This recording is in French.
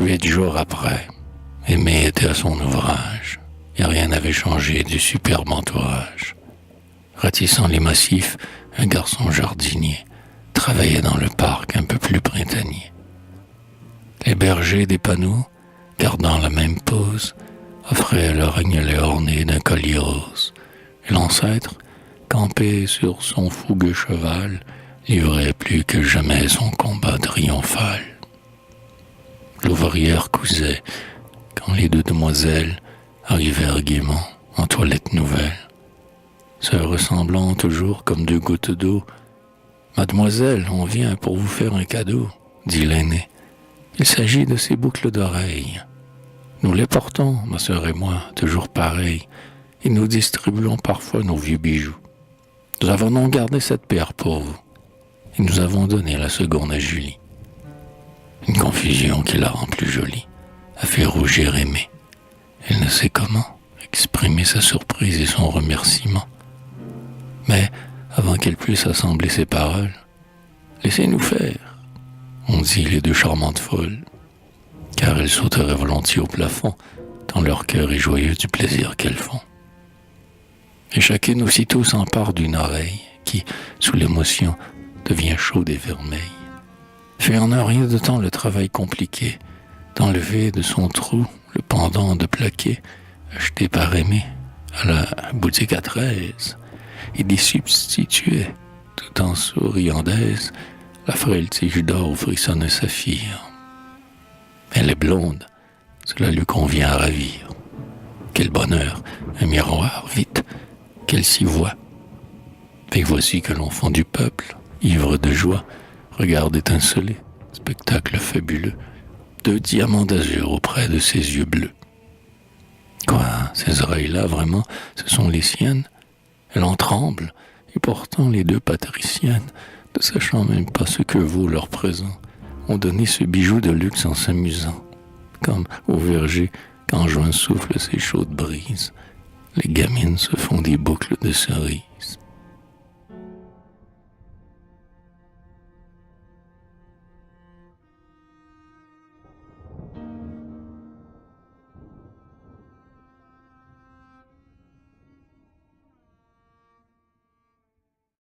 8 jours après, Aimé était à son ouvrage, et rien n'avait changé du superbe entourage. Ratissant les massifs, un garçon jardinier travaillait dans le parc un peu plus printanier. Les bergers des panneaux, gardant la même pose, offraient leur agnelet orné d'un collier rose. Et l'ancêtre, campé sur son fougueux cheval, livrait plus que jamais son combat triomphal. L'ouvrière cousait quand les deux demoiselles arrivèrent gaiement en toilette nouvelle, se ressemblant toujours comme deux gouttes d'eau. « Mademoiselle, on vient pour vous faire un cadeau, » dit l'aîné. « Il s'agit de ces boucles d'oreilles. Nous les portons, ma sœur et moi, toujours pareilles, et nous distribuons parfois nos vieux bijoux. Nous avons donc gardé cette paire pour vous, et nous avons donné la seconde à Julie. » Une confusion qui la rend plus jolie a fait rougir Aimé. Elle ne sait comment exprimer sa surprise et son remerciement. Mais avant qu'elle puisse assembler ses paroles, « Laissez-nous faire », ont dit les deux charmantes folles, car elles sauteraient volontiers au plafond, tant leur cœur est joyeux du plaisir qu'elles font. Et chacune aussitôt s'empare d'une oreille qui, sous l'émotion, devient chaude et vermeille. Fait en un rien de temps le travail compliqué, d'enlever de son trou le pendant de plaqué acheté par Aimé à la boutique à 13 et d'y substituer, tout en souriant d'aise, la frêle tige d'or où frissonne un saphir. Elle est blonde, cela lui convient à ravir. Quel bonheur, un miroir, vite, qu'elle s'y voit. Et voici que l'enfant du peuple, ivre de joie, regarde étinceler, spectacle fabuleux, 2 diamants d'azur auprès de ses yeux bleus. Quoi, ces oreilles-là, vraiment, ce sont les siennes? Elle en tremble, et pourtant les deux patriciennes, ne sachant même pas ce que vaut leur présent, ont donné ce bijou de luxe en s'amusant. Comme au verger, quand juin souffle ses chaudes brises, les gamines se font des boucles de cerises.